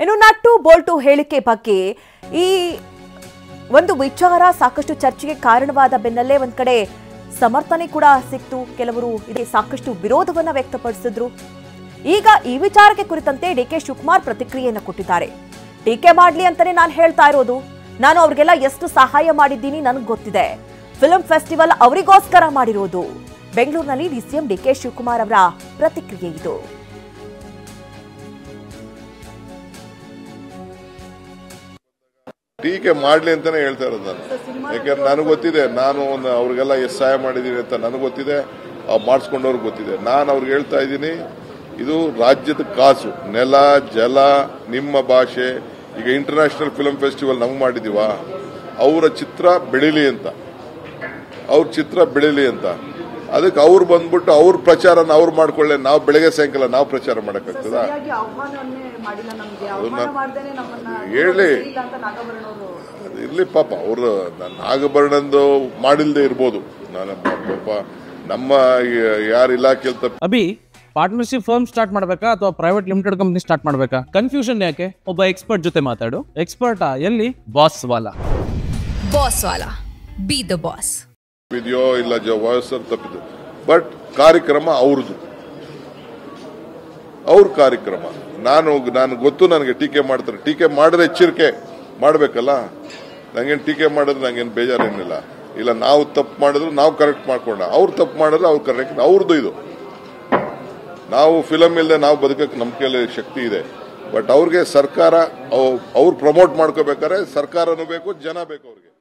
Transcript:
ಇನ್ನು nut Bolt ಹೇಳಿಕೆ ಬಗ್ಗೆ ಈ ಒಂದು ವಿಚಾರ ಸಾಕಷ್ಟು ಚರ್ಚೆಗೆ ಕಾರಣವಾದ ಬೆನ್ನಲ್ಲೇ ಒಂದ್ ಕಡೆ ಸಮರ್ಥನೆ ಕೂಡ ಸಿಕ್ತು. ಕೆಲವರು ಇದಕ್ಕೆ ಸಾಕಷ್ಟು ವಿರೋಧವನ್ನ ವ್ಯಕ್ತಪಡಿಸಿದ್ರು. ಈಗ ಈ ವಿಚಾರಕ್ಕೆ ಕುರಿತಂತೆ ಡಿಕೆ ಶಿವಕುಮಾರ್ ಪ್ರತಿಕ್ರಿಯೆಯನ್ನು ಕೊಟ್ಟಿದ್ದಾರೆ. ಟೀಕೆ ಮಾಡ್ಲಿ ಅಂತಾನೆ ನಾನು ಹೇಳ್ತಾ ಇರೋದು. ನಾನು ಅವ್ರಿಗೆಲ್ಲ ಎಷ್ಟು ಸಹಾಯ ಮಾಡಿದ್ದೀನಿ ನನಗೆ ಗೊತ್ತಿದೆ. ಫಿಲ್ಮ್ ಫೆಸ್ಟಿವಲ್ ಅವರಿಗೋಸ್ಕರ ಮಾಡಿರೋದು. ಬೆಂಗಳೂರಿನಲ್ಲಿ ಡಿಸಿಎಂ ಡಿಕೆ ಶಿವಕುಮಾರ್ ಅವರ ಪ್ರತಿಕ್ರಿಯೆ ಇದು. ಟೀಕೆ ಮಾಡ್ಲಿ ಅಂತಾನೆ ಹೇಳ್ತಾ ಇರೋದು ನಾನು. ಯಾಕಂದ್ರೆ ನನಗೆ ಗೊತ್ತಿದೆ, ನಾನು ಅವ್ರಿಗೆಲ್ಲ ಎಷ್ಟು ಸಹಾಯ ಮಾಡಿದ್ದೀನಿ ಅಂತ ನನಗೆ ಗೊತ್ತಿದೆ, ಮಾಡಿಸ್ಕೊಂಡವ್ರಿಗೆ ಗೊತ್ತಿದೆ. ನಾನು ಅವ್ರಿಗೆ ಹೇಳ್ತಾ ಇದ್ದೀನಿ, ಇದು ರಾಜ್ಯದ ಕಾಸು, ನೆಲ ಜಲ ನಿಮ್ಮ ಭಾಷೆ. ಈಗ ಇಂಟರ್ನ್ಯಾಷನಲ್ ಫಿಲ್ಮ್ ಫೆಸ್ಟಿವಲ್ ನಾವು ಮಾಡಿದೀವ, ಅವರ ಚಿತ್ರ ಬೆಳೀಲಿ ಅಂತ, ಅವ್ರ ಚಿತ್ರ ಬೆಳೀಲಿ ಅಂತ. ಅದಕ್ಕೆ ಅವ್ರು ಬಂದ್ಬಿಟ್ಟು ಅವ್ರ ಪ್ರಚಾರನ ಅವ್ರು ಮಾಡ್ಕೊಳ್ಳೆ, ನಾವು ಬೆಳಗ್ಗೆ ಸಾಯಂಕಾಲ ನಾವು ಪ್ರಚಾರ ಮಾಡಕ್ಕಾಗ್ತದ? ಹೇಳಿ ಇರ್ಲಿ ಪಾಪ, ಅವರು ನಾಗಭರಣಂದು ಮಾಡಿಲ್ದೇ ಇರ್ಬೋದು. ನಾನು ಪಾಪ ನಮ್ಮ ಯಾರ ಇಲಾಖೆ ಅಭಿ ಪಾರ್ಟ್ನರ್ಶಿಪ್ ಫರ್ಮ್ ಸ್ಟಾರ್ಟ್ ಮಾಡಬೇಕಾ ಅಥವಾ ಪ್ರೈವೇಟ್ ಲಿಮಿಟೆಡ್ ಕಂಪನಿ ಸ್ಟಾರ್ಟ್ ಮಾಡಬೇಕಾ? ಕನ್ಫ್ಯೂಷನ್ ಯಾಕೆ? ಒಬ್ಬ ಎಕ್ಸ್ಪರ್ಟ್ ಜೊತೆ ಮಾತಾಡು. ಎಕ್ಸ್ಪರ್ಟಾ? ಎಲ್ಲಿ? Boss Vala B the boss ಇದೆಯೋ ಇಲ್ಲ ವಯಸ್ಸರು ತಪ್ಪಿದ್ದು, ಬಟ್ ಕಾರ್ಯಕ್ರಮ ಅವ್ರದ್ದು, ಅವ್ರ ಕಾರ್ಯಕ್ರಮ. ನಾನು ಗೊತ್ತು, ನನಗೆ ಟೀಕೆ ಮಾಡ್ತಾರೆ. ಟೀಕೆ ಮಾಡಿದ್ರೆ ಎಚ್ಚರಿಕೆ ಮಾಡಬೇಕಲ್ಲ. ನಂಗೇನು ಟೀಕೆ ಮಾಡಿದ್ರೆ ನಂಗೇನು ಬೇಜಾರೇನಿಲ್ಲ. ಇಲ್ಲ, ನಾವು ತಪ್ಪು ಮಾಡಿದ್ರು ನಾವು ಕರೆಕ್ಟ್ ಮಾಡ್ಕೊಂಡ, ಅವ್ರು ತಪ್ಪು ಮಾಡಿದ್ರೆ ಅವ್ರು ಕರೆಕ್ಟ್. ಅವ್ರದ್ದು ಇದು. ನಾವು ಫಿಲಮ್ ಇಲ್ಲದೆ ನಾವು ಬದುಕಕ್ಕೆ ನಮ್ಮ ಕೈಯಲ್ಲಿ ಶಕ್ತಿ ಇದೆ. ಬಟ್ ಅವ್ರಿಗೆ ಸರ್ಕಾರ ಅವ್ರು ಪ್ರಮೋಟ್ ಮಾಡ್ಕೋಬೇಕಾದ್ರೆ ಸರ್ಕಾರನೂ ಬೇಕು, ಜನ ಬೇಕು ಅವ್ರಿಗೆ.